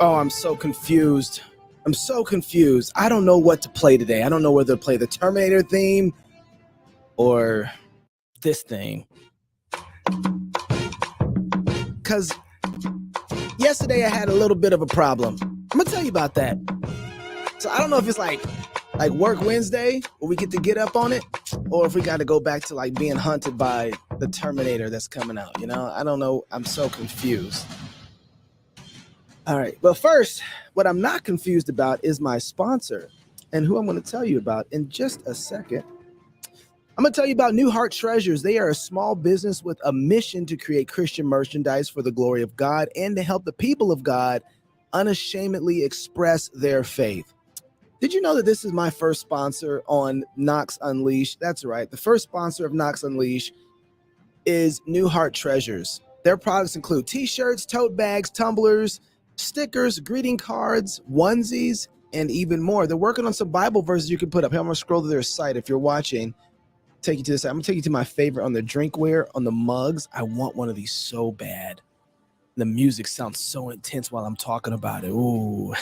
Oh, I'm so confused. I'm so confused. I don't know what to play today. I don't know whether to play the Terminator theme or this theme. Because yesterday I had a little bit of a problem. I'm going to tell you about that. So I don't know if it's like Work Wednesday where we get to get up on it, or if we got to go back to like being hunted by the Terminator that's coming out. You know, I don't know. I'm so confused. All right. But first, what I'm not confused about is my sponsor and who I'm going to tell you about in just a second. I'm going to tell you about New Heart Treasures. They are a small business with a mission to create Christian merchandise for the glory of God and to help the people of God unashamedly express their faith. Did you know that this is my first sponsor on Knox Unleashed? That's right. The first sponsor of Knox Unleashed is New Heart Treasures. Their products include t-shirts, tote bags, tumblers, stickers, greeting cards, onesies, and even more. They're working on some Bible verses you can put up. Here, I'm going to scroll to their site if you're watching. Take you to this. I'm going to take you to my favorite on the drinkware, on the mugs. I want one of these so bad. The music sounds so intense while I'm talking about it. Ooh.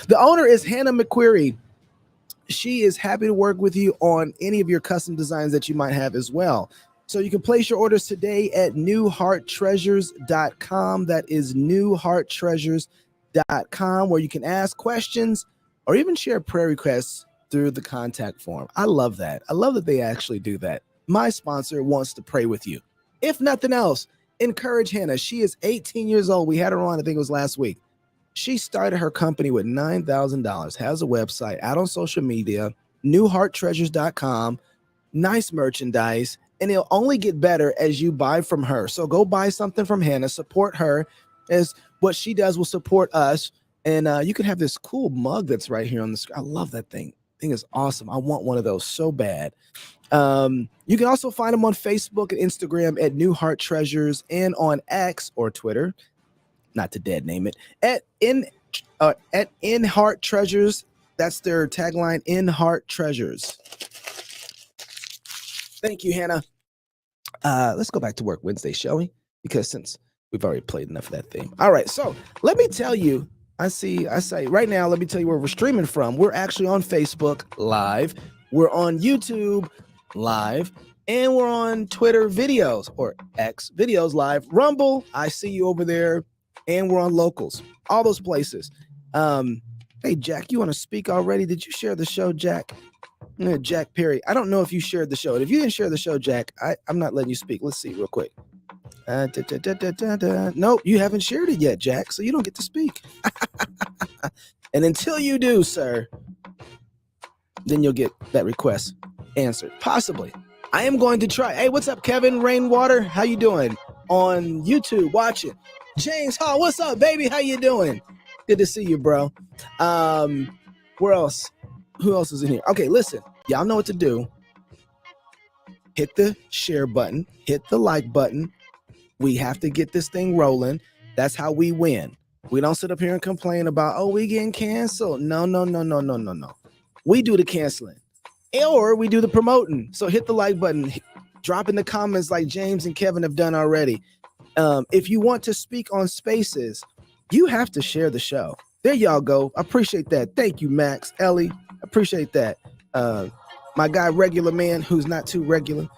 The owner is Hannah McQuarrie. She is happy to work with you on any of your custom designs that you might have as well. So you can place your orders today at newhearttreasures.com. That is newhearttreasures.com, where you can ask questions or even share prayer requests through the contact form. I love that. I love that they actually do that. My sponsor wants to pray with you. If nothing else, encourage Hannah. She is 18 years old. We had her on, I think it was last week. She started her company with $9,000, has a website, out on social media, newhearttreasures.com, nice merchandise, and it'll only get better as you buy from her. So go buy something from Hannah, support her, as what she does will support us. And you can have this cool mug that's right here on the screen. I love that thing. Thing is awesome. I want one of those so bad. You can also find them on Facebook and Instagram at New Heart Treasures, and on X or Twitter, not to dead name it, at In Heart Treasures. That's their tagline, In Heart Treasures. Thank you, Hannah. Let's go back to Work Wednesday, shall we? Because since we've already played enough of that theme. All right, so let me tell you, I say right now, let me tell you where we're streaming from. We're actually on Facebook Live. We're on YouTube Live. And we're on Twitter videos, or X videos live. Rumble, I see you over there. And we're on Locals, all those places. Hey, Jack, you want to speak already? Did you share the show, Jack? Jack Perry. I don't know if you shared the show. If you didn't share the show, Jack, I'm not letting you speak. Let's see real quick. Nope, you haven't shared it yet, Jack, so you don't get to speak. And until you do, sir, then you'll get that request answered. Possibly. I am going to try. Hey, what's up, Kevin Rainwater? How you doing? On YouTube, watching. James Hall, what's up, baby? How you doing? Good to see you, bro. Where else? Who else is in here? Okay, listen. Y'all know what to do. Hit the share button. Hit the like button. We have to get this thing rolling. That's how we win. We don't sit up here and complain about, oh, we getting canceled. No. We do the canceling. Or we do the promoting. So hit the like button. Drop in the comments like James and Kevin have done already. If you want to speak on Spaces, you have to share the show. There y'all go. I appreciate that. Thank you, Max, Ellie. Appreciate that. My guy, Regular Man, who's not too regular.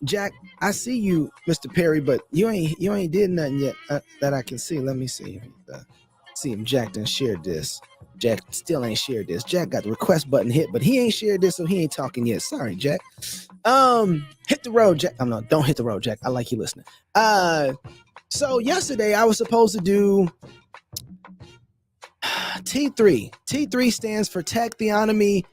Jack, I see you, Mr. Perry, but you ain't did nothing yet that I can see. Let me see. See if Jack done shared this. Jack still ain't shared this. Jack got the request button hit, but he ain't shared this, so he ain't talking yet. Sorry, Jack. Hit the road, Jack. No, don't hit the road, Jack. I like you listening. So yesterday I was supposed to do T3. T3 stands for Tech Theonomy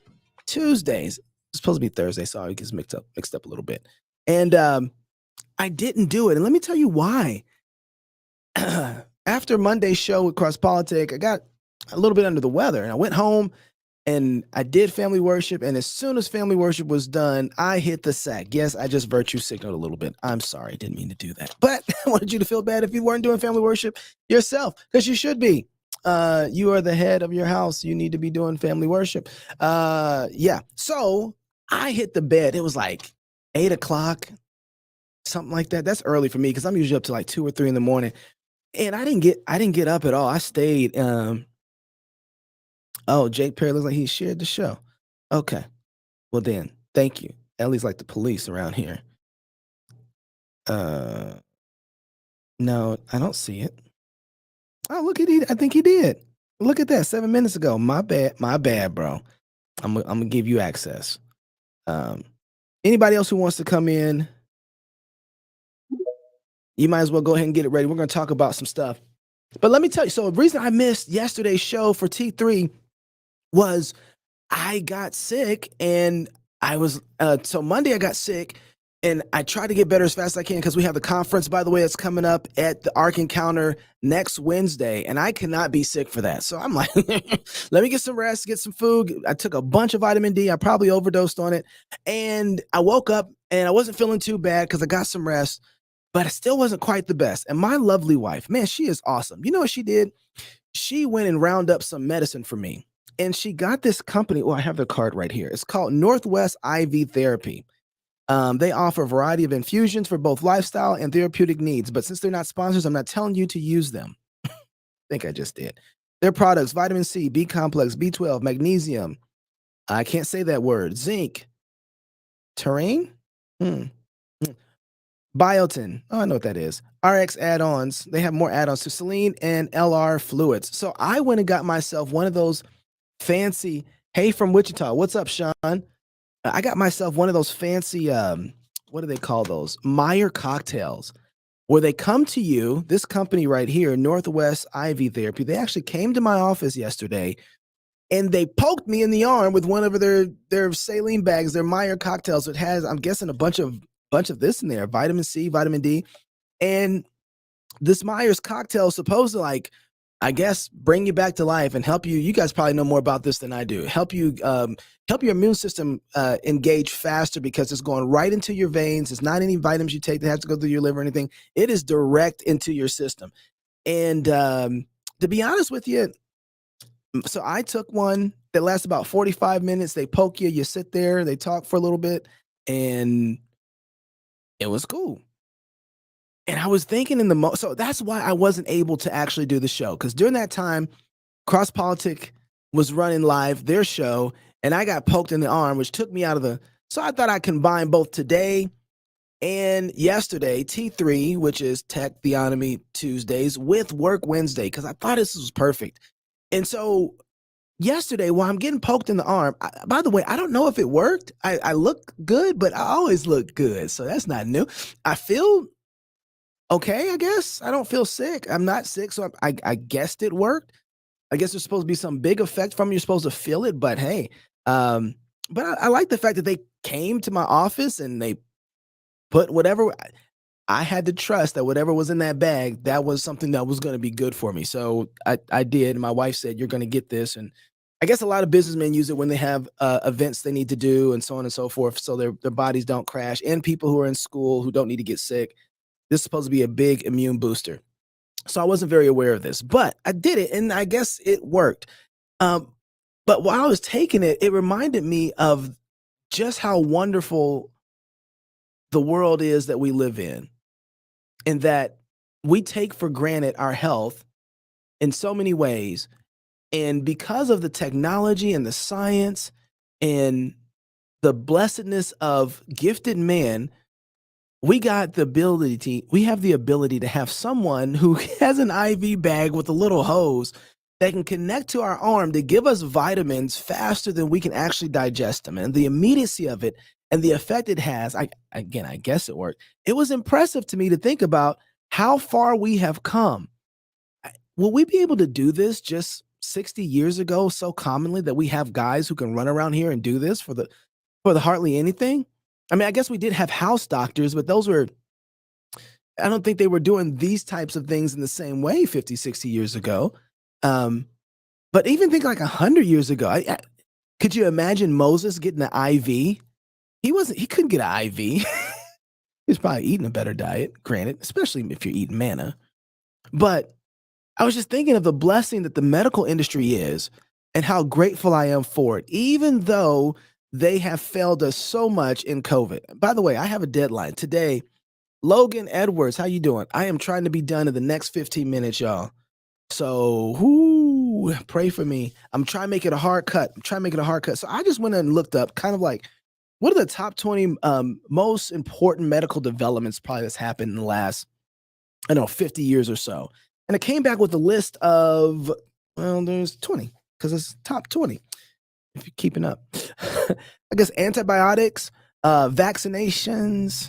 Tuesdays. It's supposed to be Thursday, so it gets mixed up a little bit. And I didn't do it. And let me tell you why. After Monday's show with Cross Politic, I got a little bit under the weather, and I went home and I did family worship. And as soon as family worship was done, I hit the sack. Yes, I just virtue signaled a little bit. I'm sorry. Didn't mean to do that. But I wanted you to feel bad if you weren't doing family worship yourself, because you should be. You are the head of your house. You need to be doing family worship. Yeah. So I hit the bed. It was like 8 o'clock, something like that. That's early for me because I'm usually up to like 2 or 3 in the morning. And I didn't get up at all. I stayed. Oh, Jake Perry looks like he shared the show. Okay. Well then, thank you. Ellie's like the police around here. Uh no, I don't see it. Oh, look at he. I think he did. Look at that, 7 minutes ago. My bad, bro. I'm gonna give you access. Um, Anybody else who wants to come in, you might as well go ahead and get it ready. We're gonna talk about some stuff. But let me tell you. So the reason I missed yesterday's show for T3 was I got sick and I was so Monday I got sick and I tried to get better as fast as I can because we have the conference, by the way, that's coming up at the Ark Encounter next Wednesday, and I cannot be sick for that. So I'm like, let me get some rest, get some food. I took a bunch of vitamin D. I probably overdosed on it, and I woke up and I wasn't feeling too bad because I got some rest, but it still wasn't quite the best. And my lovely wife, man, she is awesome. You know what she did? She went and round up some medicine for me. And she got this company. Oh, I have the card right here. It's called Northwest IV Therapy. They offer a variety of infusions for both lifestyle and therapeutic needs. But since they're not sponsors, I'm not telling you to use them. I think I just did. Their products: vitamin C, B complex, B12, magnesium. I can't say that word. Zinc, taurine, biotin. Oh, I know what that is. RX add-ons. They have more add-ons to Selene and LR fluids. So I went and got myself one of those fancy. Hey, from Wichita. What's up, Sean? I got myself one of those fancy, what do they call those? Meyer cocktails, where they come to you, this company right here, Northwest IV Therapy. They actually came to my office yesterday and they poked me in the arm with one of their saline bags, their Meyer cocktails. It has, I'm guessing, a bunch of this in there: vitamin C, vitamin D. And this Meyer's cocktail is supposed to, like, I guess, bring you back to life and help you. You guys probably know more about this than I do. Help your immune system engage faster because it's going right into your veins. It's not any vitamins you take that have to go through your liver or anything. It is direct into your system. And to be honest with you, so I took one that lasts about 45 minutes. They poke you, you sit there, they talk for a little bit, and it was cool. And I was thinking so that's why I wasn't able to actually do the show, because during that time, Cross Politic was running live their show, and I got poked in the arm, which took me out of the. So I thought I'd combine both today and yesterday, T3, which is Tech Theonomy Tuesdays, with Work Wednesday, because I thought this was perfect. And so yesterday, while I'm getting poked in the arm, by the way, I don't know if it worked. I look good, but I always look good, so that's not new. I feel okay, I guess. I don't feel sick. I'm not sick, so I guessed it worked. I guess there's supposed to be some big effect from you. You're supposed to feel it, but hey, but I like the fact that they came to my office and they put whatever. I had to trust that whatever was in that bag, that was something that was going to be good for me. So I did. And my wife said, "You're going to get this." And I guess a lot of businessmen use it when they have events they need to do and so on and so forth, so their bodies don't crash. And people who are in school who don't need to get sick. This is supposed to be a big immune booster. So I wasn't very aware of this, but I did it, and I guess it worked. But while I was taking it, it reminded me of just how wonderful the world is that we live in, and that we take for granted our health in so many ways. And because of the technology and the science and the blessedness of gifted man, we have the ability to have someone who has an IV bag with a little hose that can connect to our arm to give us vitamins faster than we can actually digest them. And the immediacy of it and the effect it has, I guess it worked. It was impressive to me to think about how far we have come. Will we be able to do this just 60 years ago so commonly that we have guys who can run around here and do this for the hardly anything? I mean, I guess we did have house doctors, but I don't think they were doing these types of things in the same way 50, 60 years ago. But even think like 100 years ago, could you imagine Moses getting an IV? He couldn't get an IV. He was probably eating a better diet, granted, especially if you're eating manna. But I was just thinking of the blessing that the medical industry is and how grateful I am for it, even though they have failed us so much in COVID. By the way, I have a deadline today. Logan Edwards, how you doing? I am trying to be done in the next 15 minutes, y'all. So pray for me. I'm trying to make it a hard cut. So I just went and looked up kind of like what are the top 20 most important medical developments probably that's happened in the last, 50 years or so. And it came back with a list of, well, there's 20 because it's top 20. If you're keeping up, I guess antibiotics, vaccinations,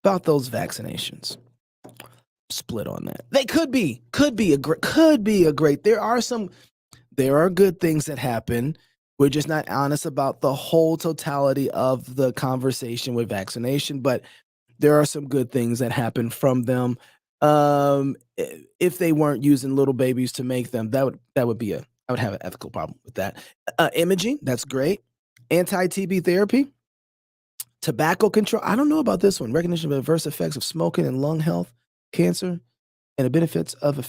about those vaccinations. Split on that. They could be a great. There are good things that happen. We're just not honest about the whole totality of the conversation with vaccination, but there are some good things that happen from them. If they weren't using little babies to make them, I would have an ethical problem with that. Imaging, that's great. Anti-TB therapy, tobacco control. I don't know about this one. Recognition of adverse effects of smoking and lung health, cancer, and the benefits of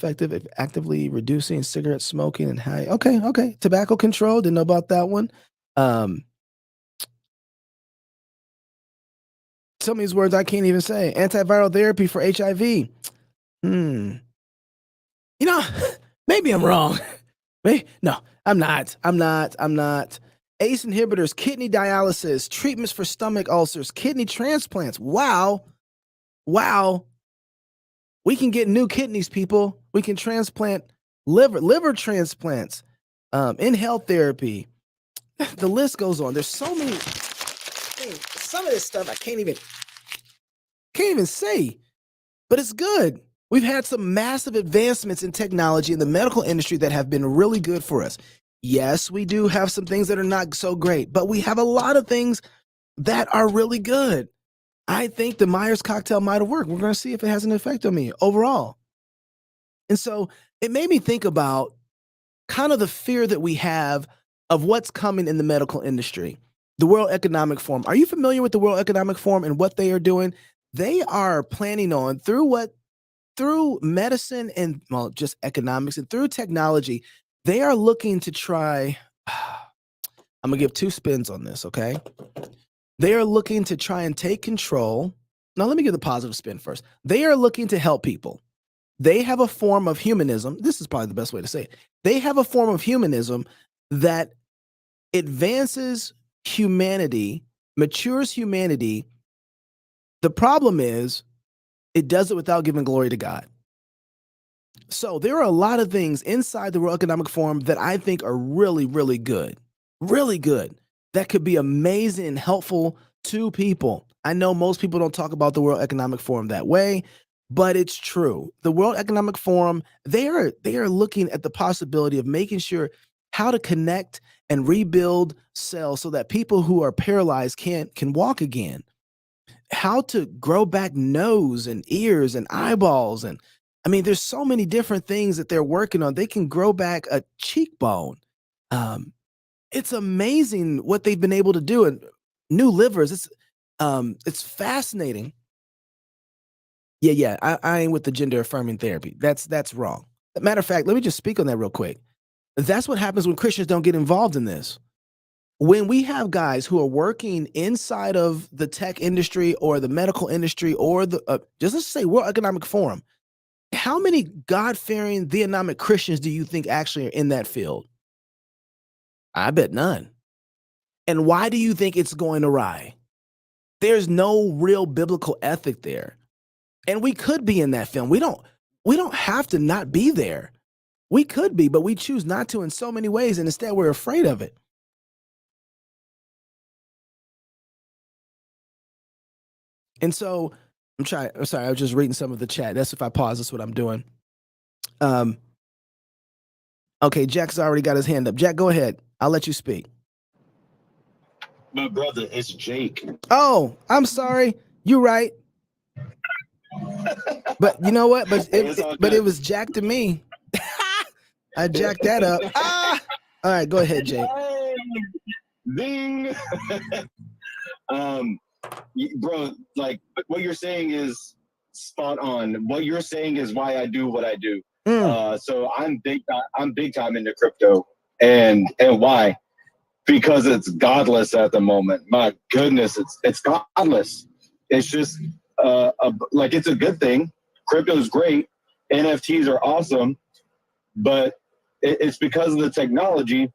actively reducing cigarette smoking and high. Okay. Tobacco control. Didn't know about that one. Some of these words I can't even say. Antiviral therapy for HIV. Maybe I'm wrong. No, I'm not. ACE inhibitors, kidney dialysis, treatments for stomach ulcers, kidney transplants. Wow. We can get new kidneys, people. We can transplant liver transplants, inhale therapy. The list goes on. There's so many things. Some of this stuff I can't even say, but it's good. We've had some massive advancements in technology in the medical industry that have been really good for us. Yes, we do have some things that are not so great, but we have a lot of things that are really good. I think the Myers cocktail might have worked. We're going to see if it has an effect on me overall. And so it made me think about kind of the fear that we have of what's coming in the medical industry. The World Economic Forum. Are you familiar with the World Economic Forum and what they are doing? They are planning on through medicine and just economics and through technology, they are looking to try. I'm going to give two spins on this, okay? They are looking to try and take control. Now, let me give the positive spin first. They are looking to help people. They have a form of humanism. This is probably the best way to say it. They have a form of humanism that advances humanity, matures humanity. The problem is it does it without giving glory to God. So there are a lot of things inside the World Economic Forum that I think are really, really good. Really good. That could be amazing and helpful to people. I know most people don't talk about the World Economic Forum that way, but it's true. The World Economic Forum, they are looking at the possibility of making sure how to connect and rebuild cells so that people who are paralyzed can walk again. How to grow back nose and ears and eyeballs. And I mean, there's so many different things that they're working on. They can grow back a cheekbone. It's amazing what they've been able to do. And new livers, it's fascinating. Yeah. I ain't with the gender affirming therapy. That's wrong. Matter of fact, let me just speak on that real quick. That's what happens when Christians don't get involved in this. When we have guys who are working inside of the tech industry or the medical industry or just let's say World Economic Forum, how many God-fearing theonomic Christians do you think actually are in that field? I bet none. And why do you think it's going awry? There's no real biblical ethic there. And we could be in that film. We don't have to not be there. We could be, but we choose not to in so many ways, and instead we're afraid of it. And so I'm sorry, I was just reading some of the chat. That's if I pause, that's what I'm doing. Okay, Jack's already got his hand up. Jack, go ahead. I'll let you speak. My brother, it's Jake. Oh, I'm sorry. You're right. But you know what? But it was Jack to me. I jacked that up. All right, go ahead, Jake. Ding. Bro, like what you're saying is spot on. What you're saying is why I do what I do. So I'm big time into crypto, and why? because it's godless at the moment. My goodness, it's godless. It's just like it's a good thing. Crypto is great. NFTs are awesome, but it's because of the technology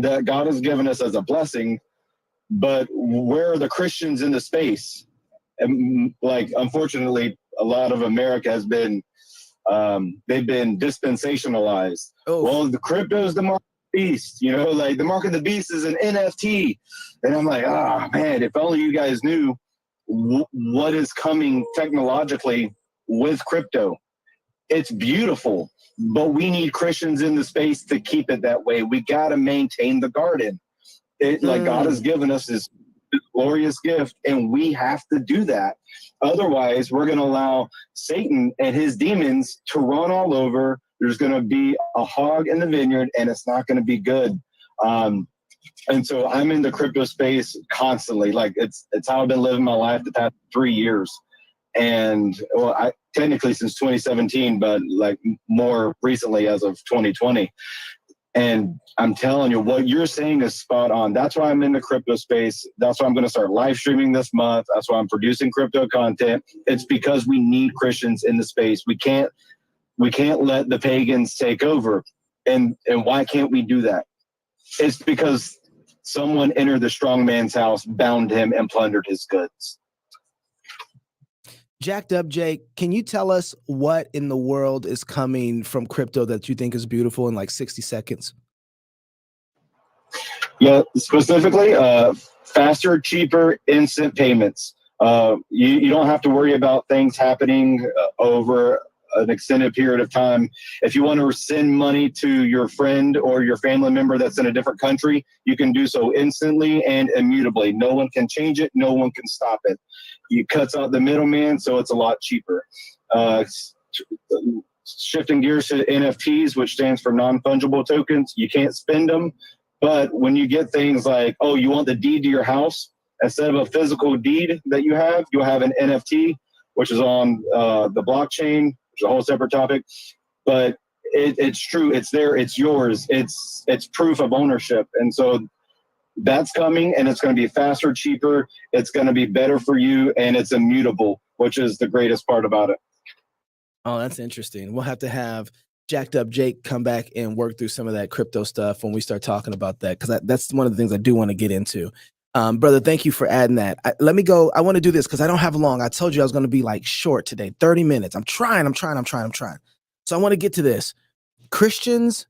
that God has given us as a blessing. But where are the Christians in the space? And like, unfortunately, a lot of America has been they've been dispensationalized. Oh, Well, the crypto is the mark of the beast, you know, like the mark of the beast is an NFT. And I'm like, oh man, if only you guys knew what is coming technologically with crypto. It's beautiful, but we need Christians in the space to keep it that way. We got to maintain the garden. Like God has given us this glorious gift, and we have to do that. Otherwise, we're going to allow Satan and his demons to run all over. There's going to be a hog in the vineyard, and it's not going to be good. And so I'm in the crypto space constantly. Like it's how I've been living my life the past 3 years. And well, I technically since 2017, but like more recently as of 2020. And I'm telling you, what you're saying is spot on. That's why I'm in the crypto space. That's why I'm going to start live streaming this month. That's why I'm producing crypto content. It's because we need Christians in the space. We can't let the pagans take over. And why can't we do that? It's because someone entered the strong man's house, bound him, and plundered his goods. Jacked Up Jake, can you tell us what in the world is coming from crypto that you think is beautiful in like 60 seconds? Yeah, specifically, faster, cheaper, instant payments. You don't have to worry about things happening over an extended period of time. If you want to send money to your friend or your family member that's in a different country, you can do so instantly and immutably. No one can change it. No one can stop it. It cuts out the middleman, so it's a lot cheaper. Shifting gears to NFTs, which stands for non-fungible tokens. You can't spend them, but when you get things like, oh, you want the deed to your house, instead of a physical deed that you'll have an NFT, which is on the blockchain, which is a whole separate topic. But it's true. It's there. It's yours. It's proof of ownership. And so that's coming, and it's going to be faster, cheaper. It's going to be better for you, and it's immutable, which is the greatest part about it. Oh, that's interesting. We'll have to have Jacked Up Jake come back and work through some of that crypto stuff when we start talking about that, because that's one of the things I do want to get into. Brother, thank you for adding that. Let me go. I want to do this because I don't have long. I told you I was going to be like short today, 30 minutes. I'm trying. So I want to get to this. Christians,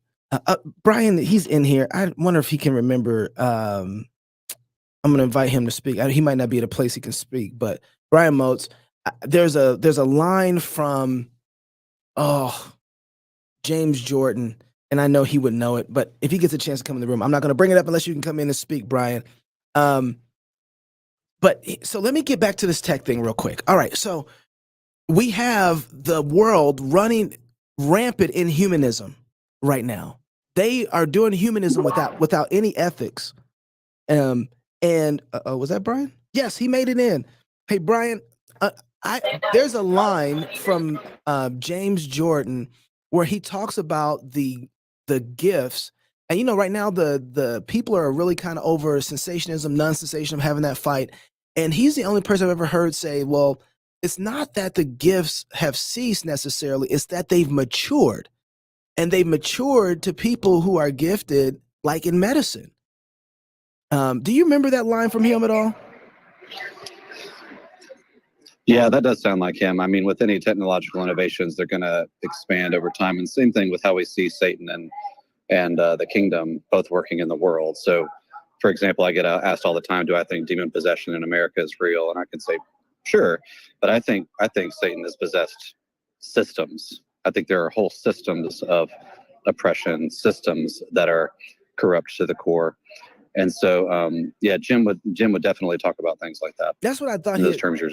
Brian, he's in here. I wonder if he can remember. I'm going to invite him to speak. He might not be at a place he can speak, but Brian Motes, there's a line from, James Jordan, and I know he would know it, but if he gets a chance to come in the room, I'm not going to bring it up unless you can come in and speak, Brian. But so let me get back to this tech thing real quick. All right. So we have the world running rampant in humanism right now. They are doing humanism without any ethics. Was that Brian? Yes, he made it in. Hey, Brian, there's a line from James Jordan where he talks about the gifts. And, you know, right now the people are really kind of over sensationism, non-sensationism, having that fight. And he's the only person I've ever heard say, well, it's not that the gifts have ceased necessarily. It's that they've matured. And they've matured to people who are gifted, like in medicine. Do you remember that line from him at all? Yeah, that does sound like him. I mean, with any technological innovations, they're going to expand over time. And same thing with how we see Satan and the kingdom both working in the world. So, for example, I get asked all the time, do I think demon possession in America is real? And I can say, sure. But I think Satan has possessed systems. I think there are whole systems of oppression, systems that are corrupt to the core. And so, yeah, Jim would definitely talk about things like that. That's what I thought. Those terms you're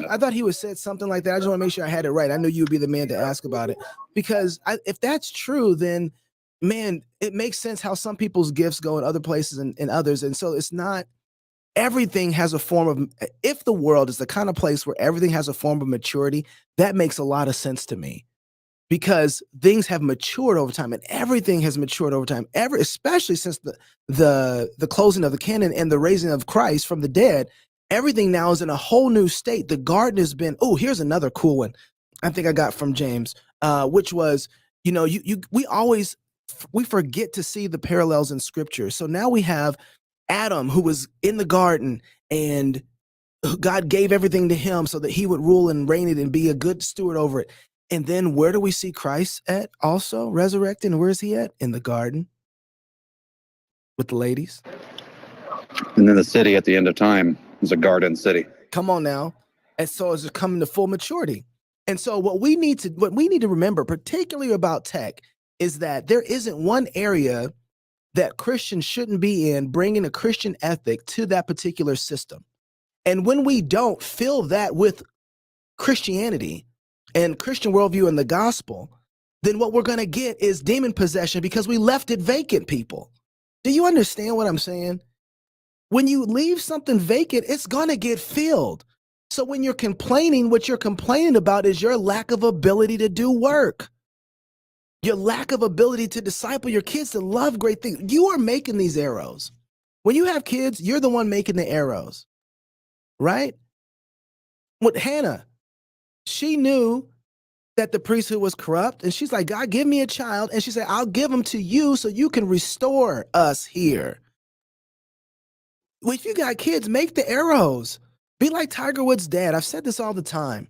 I thought he would said something like that. I just want to make sure I had it right. I knew you would be the man to ask about it, because if that's true, then man, it makes sense how some people's gifts go in other places and others. And so it's not everything has a form of, if the world is the kind of place where everything has a form of maturity, that makes a lot of sense to me. because things have matured over time, and everything has matured over time, especially since the closing of the canon and the raising of Christ from the dead. Everything now is in a whole new state. The garden has been, oh, here's another cool one I think I got from James, which was, we forget to see the parallels in scripture. So now we have Adam, who was in the garden, and God gave everything to him so that he would rule and reign it and be a good steward over it. And then where do we see Christ at also resurrected? And where is he at? In the garden with the ladies. And then the city at the end of time is a garden city. Come on now. And so it's coming to full maturity. And so what we need to remember, particularly about tech, is that there isn't one area that Christians shouldn't be in, bringing a Christian ethic to that particular system. And when we don't fill that with Christianity and Christian worldview and the gospel, then what we're going to get is demon possession because we left it vacant, people. Do you understand what I'm saying? When you leave something vacant, it's going to get filled. So when you're complaining, what you're complaining about is your lack of ability to do work. Your lack of ability to disciple your kids to love great things. You are making these arrows. When you have kids, you're the one making the arrows, right? With Hannah, she knew that the priesthood was corrupt, and she's like, God, give me a child. And she said, I'll give him to you so you can restore us here. Well, if you got kids, make the arrows. Be like Tiger Woods' dad. I've said this all the time.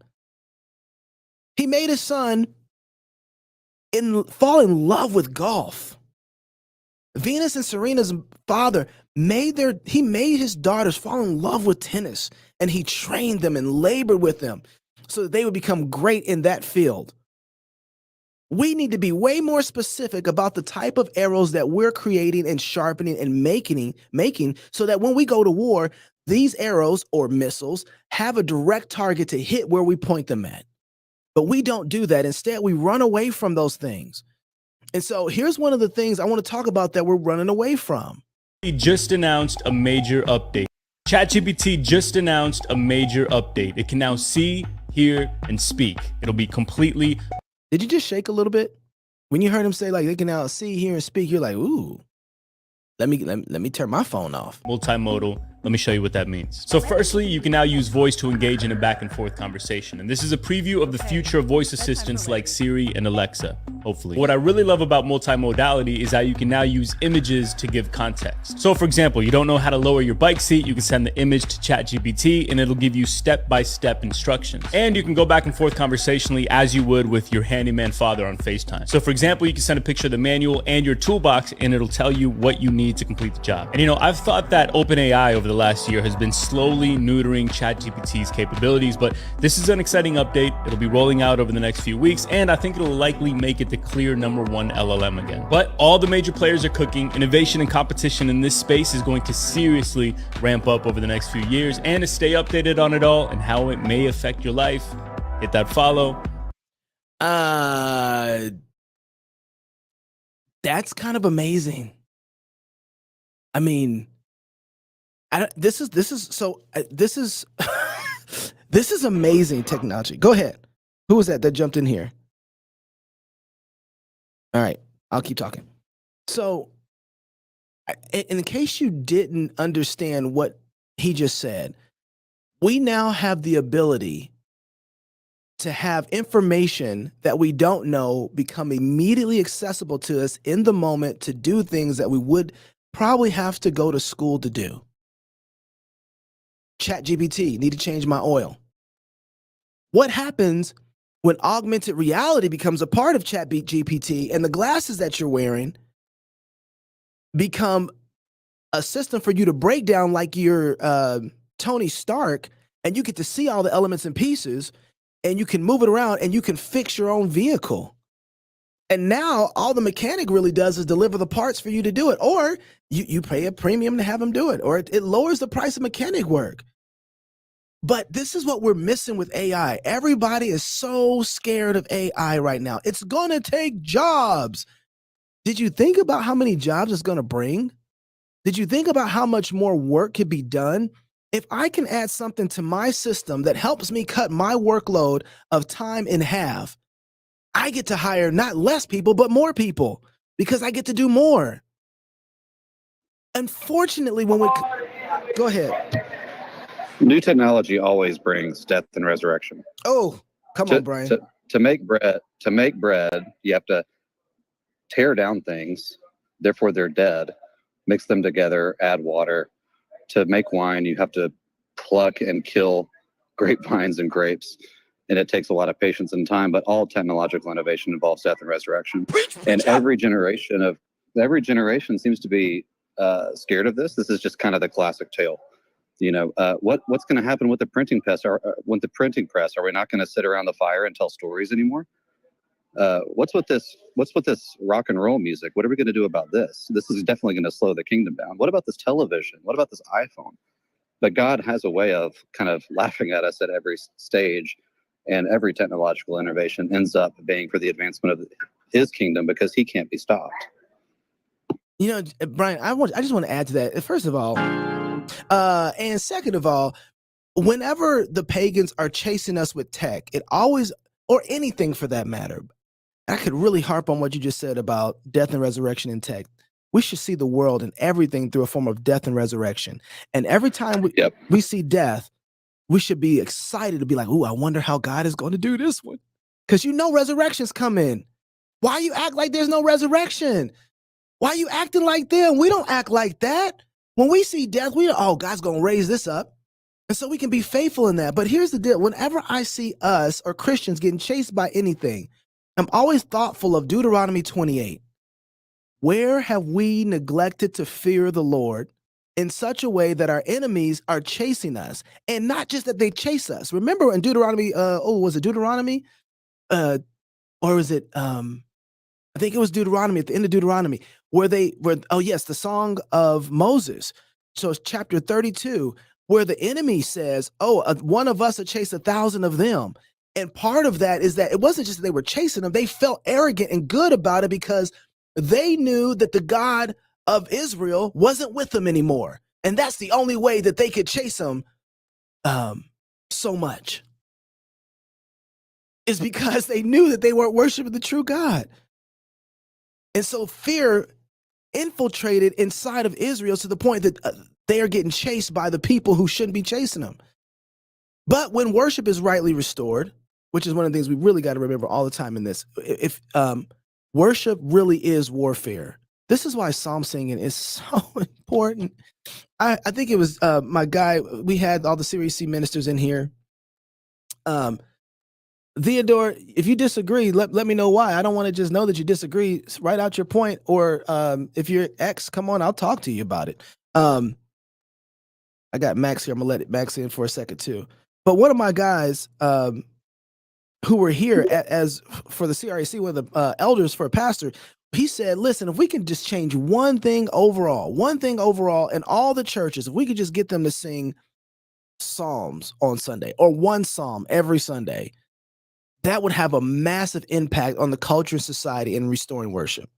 He made his son fall in love with golf. Venus and Serena's father made his daughters fall in love with tennis, and he trained them and labored with them so that they would become great in that field. We need to be way more specific about the type of arrows that we're creating and sharpening and making so that when we go to war, these arrows or missiles have a direct target to hit where we point them at. But we don't do that. Instead, we run away from those things. And so here's one of the things I want to talk about that we're running away from. He just announced a major update. ChatGPT just announced a major update. It can now see, hear, and speak. It'll be completely... Did you just shake a little bit? When you heard him say, like, they can now see, hear, and speak, you're like, ooh, let me turn my phone off. Multimodal. Let me show you what that means. So firstly, you can now use voice to engage in a back and forth conversation. And this is a preview of the future of voice assistants like Siri and Alexa, hopefully. What I really love about multimodality is that you can now use images to give context. So for example, you don't know how to lower your bike seat, you can send the image to ChatGPT and it'll give you step-by-step instructions. And you can go back and forth conversationally as you would with your handyman father on FaceTime. So for example, you can send a picture of the manual and your toolbox and it'll tell you what you need to complete the job. And I've thought that OpenAI over the last year has been slowly neutering ChatGPT's capabilities, but this is an exciting update. It'll be rolling out over the next few weeks, and I think it'll likely make it the clear #1 LLM again. But all the major players are cooking. Innovation and competition in this space is going to seriously ramp up over the next few years, and to stay updated on it all and how it may affect your life, hit that follow. That's kind of amazing. I mean, this is this is amazing technology. Go ahead. Who was that jumped in here? All right, I'll keep talking. So, in case you didn't understand what he just said, we now have the ability to have information that we don't know become immediately accessible to us in the moment to do things that we would probably have to go to school to do. ChatGPT, need to change my oil. What happens when augmented reality becomes a part of ChatGPT and the glasses that you're wearing become a system for you to break down like you're Tony Stark, and you get to see all the elements and pieces and you can move it around and you can fix your own vehicle. And now all the mechanic really does is deliver the parts for you to do it, or you pay a premium to have them do it, or it lowers the price of mechanic work. But this is what we're missing with AI. Everybody is so scared of AI right now. It's going to take jobs. Did you think about how many jobs it's going to bring? Did you think about how much more work could be done? If I can add something to my system that helps me cut my workload of time in half, I get to hire not less people, but more people because I get to do more. Unfortunately, when we go ahead. New technology always brings death and resurrection. Oh, come on, Brian. To make bread, you have to tear down things, therefore they're dead, mix them together, add water. To make wine, you have to pluck and kill grapevines and grapes, and it takes a lot of patience and time, but all technological innovation involves death and resurrection. And every generation seems to be scared of this. This is just kind of the classic tale. You know, what's going to happen with the printing press? Are we not going to sit around the fire and tell stories anymore? What's with this rock and roll music? What are we going to do about this? This is definitely going to slow the kingdom down. What about this television? What about this iPhone? But God has a way of kind of laughing at us at every stage, and every technological innovation ends up being for the advancement of his kingdom because he can't be stopped. You know, Brian, I just want to add to that. First of all, and second of all, whenever the pagans are chasing us with tech, it always, or anything for that matter, I could really harp on what you just said about death and resurrection in tech. We should see the world and everything through a form of death and resurrection. And every time we see death, we should be excited to be like, ooh, I wonder how God is going to do this one. Because you know resurrection's coming. Why you act like there's no resurrection? Why are you acting like them? We don't act like that. When we see death, God's going to raise this up. And so we can be faithful in that. But here's the deal. Whenever I see us or Christians getting chased by anything, I'm always thoughtful of Deuteronomy 28. Where have we neglected to fear the Lord in such a way that our enemies are chasing us? And not just that they chase us. Remember in Deuteronomy, was it Deuteronomy? Or was it, I think it was Deuteronomy, at the end of Deuteronomy, the song of Moses. So it's chapter 32, where the enemy says, one of us will chase 1,000 of them. And part of that is that it wasn't just that they were chasing them. They felt arrogant and good about it because they knew that the God of Israel wasn't with them anymore. And that's the only way that they could chase them so much, is because they knew that they weren't worshiping the true God. And so fear infiltrated inside of Israel to the point that they are getting chased by the people who shouldn't be chasing them. But when worship is rightly restored, which is one of the things we really got to remember all the time in this, if worship really is warfare. This is why psalm singing is so important. I think it was my guy, we had all the Series C ministers in here. Theodore, if you disagree, let me know why. I don't want to just know that you disagree. Write out your point, or if you're X, come on, I'll talk to you about it. I got Max here. I'm gonna let Max in for a second too. But one of my guys who were here as for the CRAC, one of the elders for a pastor, he said, listen, if we can just change one thing overall in all the churches, if we could just get them to sing psalms on Sunday or one psalm every Sunday, that would have a massive impact on the culture and society in restoring worship.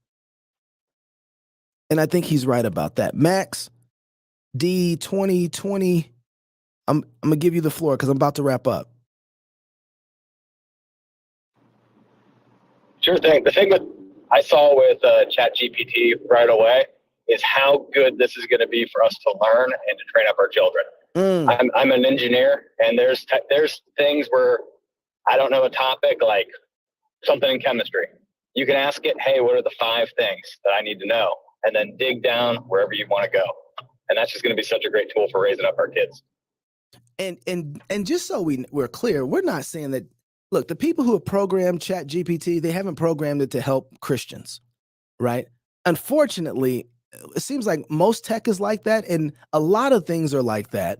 And I think he's right about that. Max, D 2020, I'm gonna give you the floor because I'm about to wrap up. Sure thing. The thing that I saw with ChatGPT right away is how good this is going to be for us to learn and to train up our children. I'm an engineer, and there's things where I don't know a topic, like something in chemistry. You can ask it, hey, what are the 5 things that I need to know? And then dig down wherever you want to go. And that's just going to be such a great tool for raising up our kids. And just so we're clear, we're not saying that, look, the people who have programmed ChatGPT, they haven't programmed it to help Christians, right? Unfortunately, it seems like most tech is like that, and a lot of things are like that.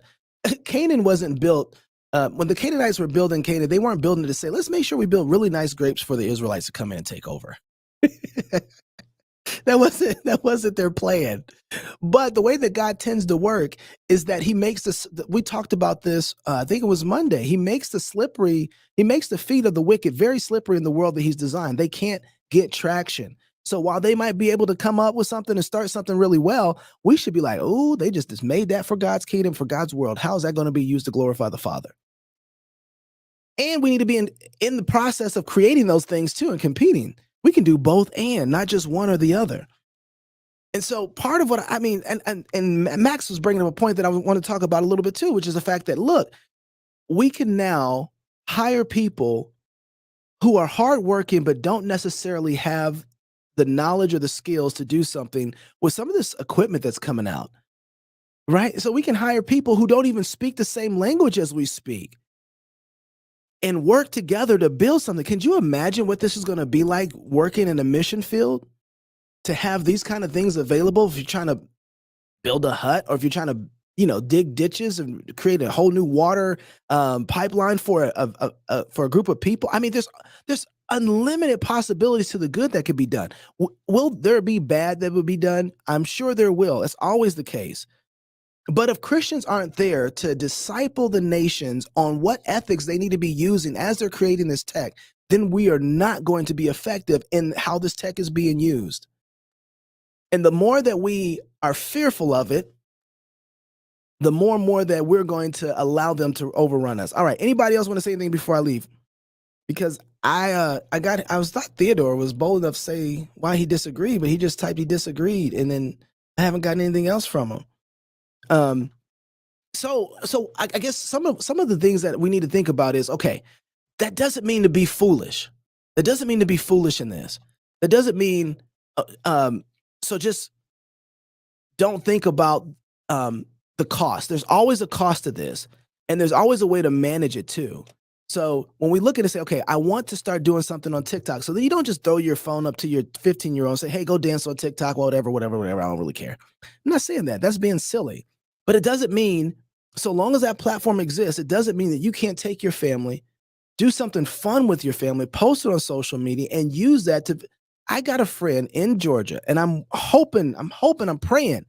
Canaan wasn't built, when the Canaanites were building Canaan, they weren't building it to say, let's make sure we build really nice grapes for the Israelites to come in and take over. That wasn't their plan. But the way that God tends to work is that he makes this, we talked about this, I think it was Monday. He makes the feet of the wicked very slippery in the world that he's designed. They can't get traction. So while they might be able to come up with something and start something really well, we should be like, oh, they just made that for God's kingdom, for God's world. How is that going to be used to glorify the Father? And we need to be in the process of creating those things too and competing. We can do both and not just one or the other. And so part of what I mean, and Max was bringing up a point that I want to talk about a little bit too, which is the fact that, look, we can now hire people who are hardworking but don't necessarily have the knowledge or the skills to do something with some of this equipment that's coming out, right? So we can hire people who don't even speak the same language as we speak and work together to build something. Can you imagine what this is going to be like working in a mission field? To have these kind of things available if you're trying to build a hut, or if you're trying to, dig ditches and create a whole new water pipeline for a group of people. I mean, there's unlimited possibilities to the good that could be done. Will there be bad that will be done? I'm sure there will. It's always the case. But if Christians aren't there to disciple the nations on what ethics they need to be using as they're creating this tech, then we are not going to be effective in how this tech is being used. And the more that we are fearful of it, the more and more that we're going to allow them to overrun us. All right. Anybody else want to say anything before I leave? Because I thought Theodore was bold enough to say why he disagreed, but he just typed he disagreed, and then I haven't gotten anything else from him. So I guess some of the things that we need to think about is, okay, that doesn't mean to be foolish. That doesn't mean to be foolish in this. That doesn't mean so just don't think about the cost. There's always a cost to this, and there's always a way to manage it too. So when we look at it and say, okay, I want to start doing something on TikTok, so then you don't just throw your phone up to your 15-year-old and say, hey, go dance on TikTok, whatever, I don't really care. I'm not saying that. That's being silly. But it doesn't mean, so long as that platform exists, it doesn't mean that you can't take your family, do something fun with your family, post it on social media, and use that to. I got a friend in Georgia, and I'm praying.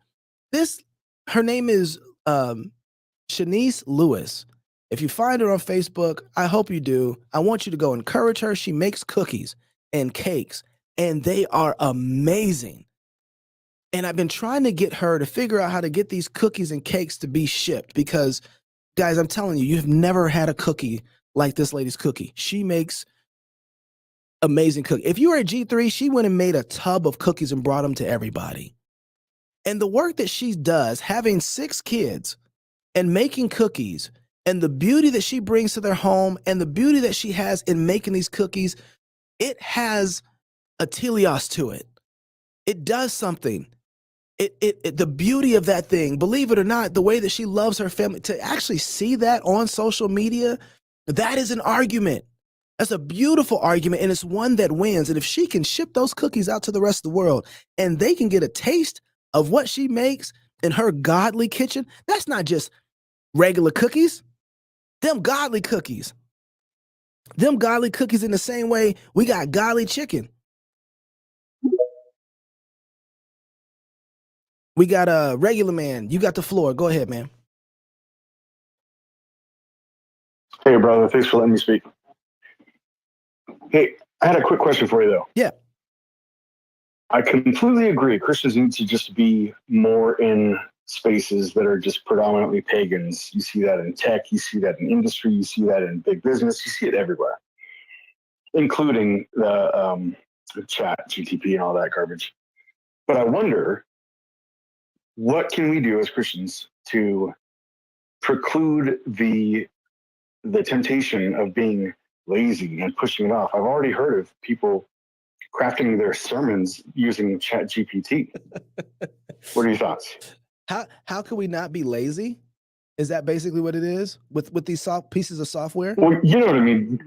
Her name is Shanice Lewis. If you find her on Facebook, I hope you do. I want you to go encourage her. She makes cookies and cakes, and they are amazing. And I've been trying to get her to figure out how to get these cookies and cakes to be shipped, because, guys, I'm telling you, you've never had a cookie like this lady's cookie. She makes amazing cookie. If you were at G3, she went and made a tub of cookies and brought them to everybody. And the work that she does, having 6 kids and making cookies, and the beauty that she brings to their home, and the beauty that she has in making these cookies, it has a teleos to it. It does something. The beauty of that thing, believe it or not, the way that she loves her family, to actually see that on social media, that is an argument. That's a beautiful argument, and it's one that wins. And if she can ship those cookies out to the rest of the world, and they can get a taste of what she makes in her godly kitchen, that's not just regular cookies. Them godly cookies. Them godly cookies in the same way we got godly chicken. We got a regular man. You got the floor. Go ahead, man. Hey, brother. Thanks for letting me speak. Hey, I had a quick question for you, though. Yeah. I completely agree. Christians need to just be more in spaces that are just predominantly pagans. You see that in tech. You see that in industry. You see that in big business. You see it everywhere, including the chat, GTP, and all that garbage. But I wonder, what can we do as Christians to preclude the temptation of being lazy and pushing it off? I've already heard of people crafting their sermons using chat GPT. What are your thoughts? How can we not be lazy? Is that basically what it is with these pieces of software? Well, you know what I mean.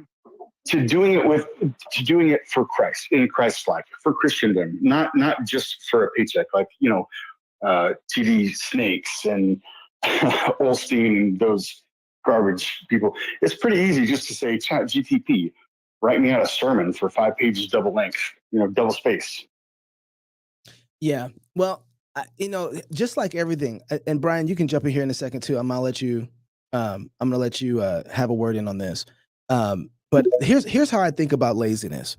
To doing it for Christ, in Christ's life, for Christendom, not just for a paycheck, like, TD Snakes and Olstein and those garbage people. It's pretty easy just to say, chat GTP, write me out a sermon for 5 pages, double length, double space. Yeah. Well, just like everything, and Brian, you can jump in here in a second too. I'm gonna let you have a word in on this. But here's how I think about laziness.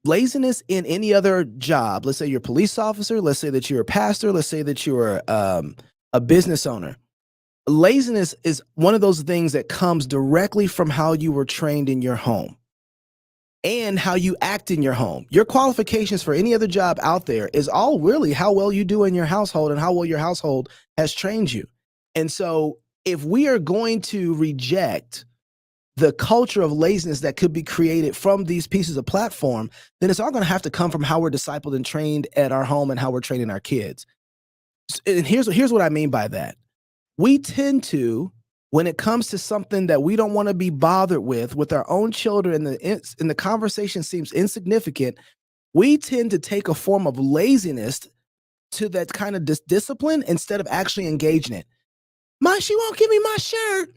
Laziness in any other job, let's say you're a police officer, let's say that you're a pastor, let's say that you're a business owner. laziness is one of those things that comes directly from how you were trained in your home and how you act in your home. Your qualifications for any other job out there is all really how well you do in your household and how well your household has trained you. And so if we are going to reject the culture of laziness that could be created from these pieces of platform, then it's all going to have to come from how we're discipled and trained at our home and how we're training our kids. And here's what I mean by that. We tend to, when it comes to something that we don't want to be bothered with our own children, and the conversation seems insignificant, we tend to take a form of laziness to that kind of discipline instead of actually engaging it. She won't give me my shirt.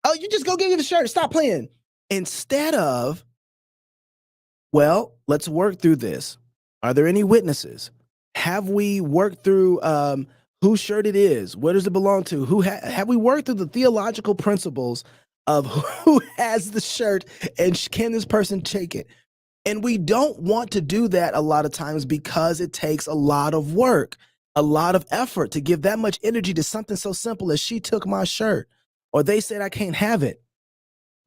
Oh, you just go give me the shirt. Stop playing. Instead of, well, let's work through this. Are there any witnesses? Have we worked through whose shirt it is? Where does it belong to? Have we worked through the theological principles of who has the shirt and can this person take it? And we don't want to do that a lot of times because it takes a lot of work, a lot of effort to give that much energy to something so simple as she took my shirt or they said I can't have it.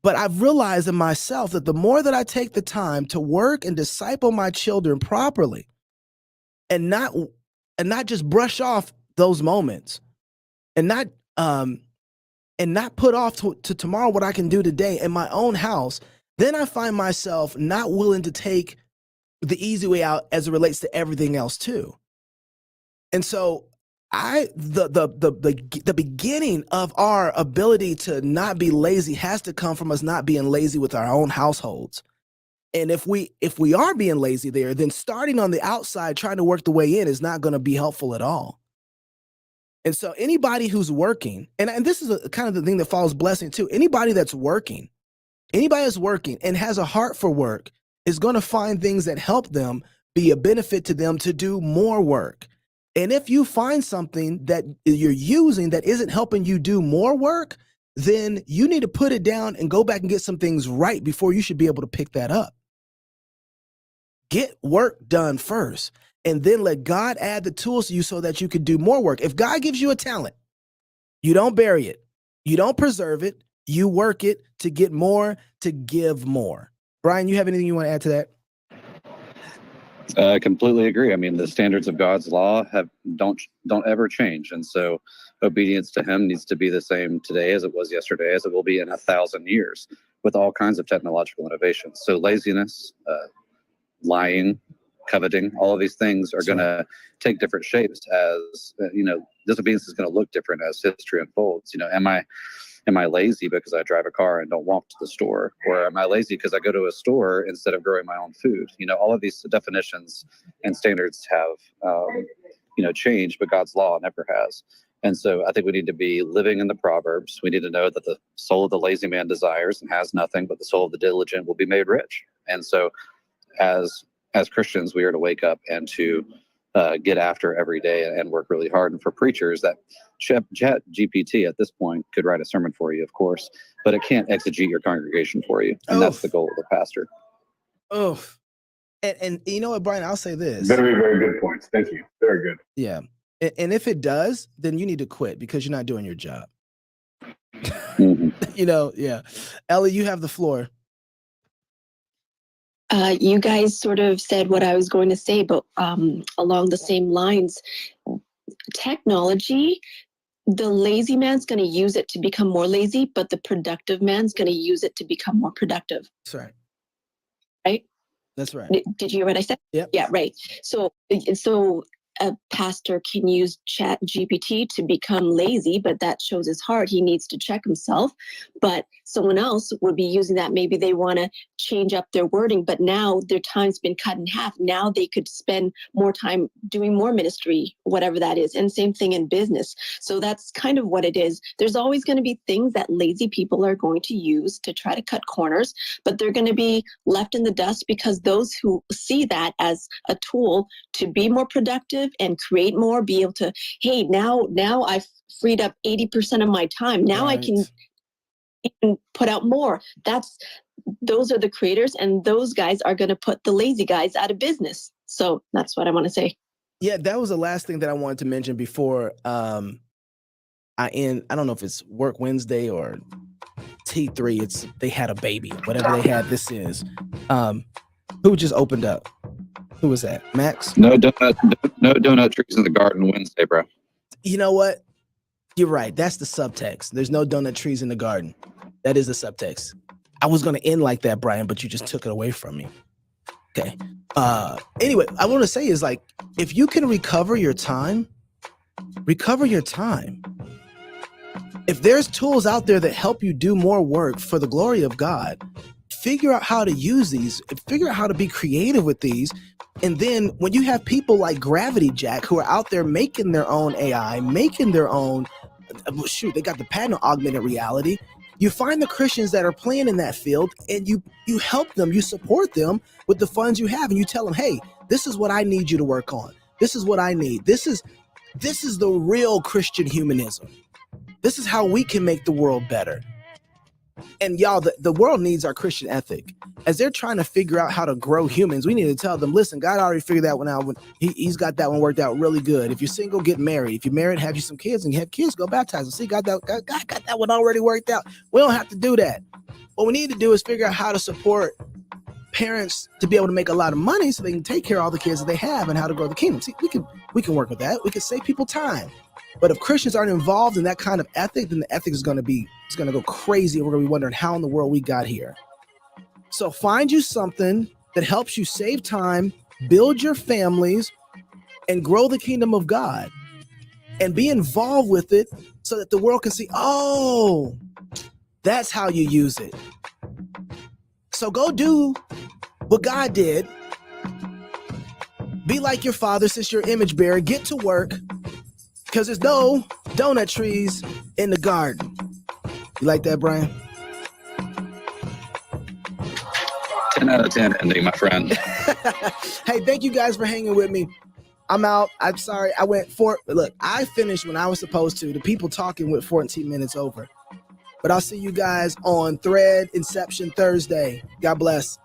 But I've realized in myself that the more that I take the time to work and disciple my children properly and not just brush off those moments and not put off to tomorrow what I can do today in my own house, then I find myself not willing to take the easy way out as it relates to everything else too. And so the beginning of our ability to not be lazy has to come from us not being lazy with our own households. And if we are being lazy there, then starting on the outside, trying to work the way in is not going to be helpful at all. And so anybody who's working, and this is a kind of the thing that follows blessing too, anybody that's working and has a heart for work is going to find things that help them be a benefit to them to do more work. And if you find something that you're using that isn't helping you do more work, then you need to put it down and go back and get some things right before you should be able to pick that up. Get work done first, and then let God add the tools to you so that you can do more work. If God gives you a talent, you don't bury it. You don't preserve it. You work it to get more, to give more. Brian, you have anything you want to add to that? I completely agree. I mean, the standards of God's law don't ever change, and so obedience to Him needs to be the same today as it was yesterday, as it will be in 1,000 years, with all kinds of technological innovations. So laziness, lying, coveting, all of these things are going to take different shapes as disobedience is going to look different as history unfolds. Am I lazy because I drive a car and don't walk to the store? Or am I lazy because I go to a store instead of growing my own food? All of these definitions and standards have, changed, but God's law never has. And so I think we need to be living in the Proverbs. We need to know that the soul of the lazy man desires and has nothing, but the soul of the diligent will be made rich. And so as Christians, we are to wake up and to get after every day and work really hard. And for preachers, that Chat GPT at this point could write a sermon for you, of course, but it can't exegete your congregation for you. And that's the goal of the pastor. Oh, and you know what, Brian, I'll say this. Very, very good points. Thank you. Very good. Yeah. And if it does, then you need to quit because you're not doing your job. Mm-hmm. Yeah. Ellie, you have the floor. You guys sort of said what I was going to say, but along the same lines, technology, the lazy man's going to use it to become more lazy, but the productive man's going to use it to become more productive. That's right. Right? That's right. Did you hear what I said? Yep. Yeah, right. So a pastor can use Chat GPT to become lazy, but that shows his heart. He needs to check himself. But someone else would be using that. Maybe they want to change up their wording, but now their time's been cut in half. Now they could spend more time doing more ministry, whatever that is. And same thing in business. So that's kind of what it is. There's always going to be things that lazy people are going to use to try to cut corners, but they're going to be left in the dust because those who see that as a tool to be more productive and create more, be able to, hey, now I've freed up 80% of my time. Now right. I can put out more. Those are the creators, and those guys are going to put the lazy guys out of business. So that's what I want to say. Yeah, that was the last thing that I wanted to mention before I don't know if it's Work Wednesday or T3. They had a baby, whatever they had. This is who just opened up. Who was that? Max? No donut trees in the garden Wednesday, bro. You know what? You're right. That's the subtext. There's no donut trees in the garden. That is the subtext. I was going to end like that, Brian, but you just took it away from me. Okay. Anyway, I want to say is like, if you can recover your time. If there's tools out there that help you do more work for the glory of God, figure out how to use these, figure out how to be creative with these. And then when you have people like Gravity Jack who are out there making their own AI, making their own, they got the patent on augmented reality. You find the Christians that are playing in that field and you help them, you support them with the funds you have, and you tell them, hey, this is what I need you to work on. This is what I need. This is the real Christian humanism. This is how we can make the world better. And y'all, the world needs our Christian ethic. As they're trying to figure out how to grow humans, we need to tell them, listen, God already figured that one out. He's got that one worked out really good. If you're single, get married. If you're married, have you some kids, and you have kids, go baptize them. See, God got that one already worked out. We don't have to do that. What we need to do is figure out how to support parents to be able to make a lot of money so they can take care of all the kids that they have and how to grow the kingdom. See, we can work with that. We can save people time. But if Christians aren't involved in that kind of ethic, then the ethic is going to go crazy. And we're going to be wondering how in the world we got here. So find you something that helps you save time, build your families, and grow the kingdom of God. And be involved with it so that the world can see, oh, that's how you use it. So go do what God did. Be like your father, since you're image bearer. Get to work. Because there's no donut trees in the garden. You like that, Brian? 10 out of 10 ending, my friend. Hey, thank you guys for hanging with me. I'm out. I'm sorry. I finished when I was supposed to. The people talking with 14 minutes over. But I'll see you guys on Thread Inception Thursday. God bless.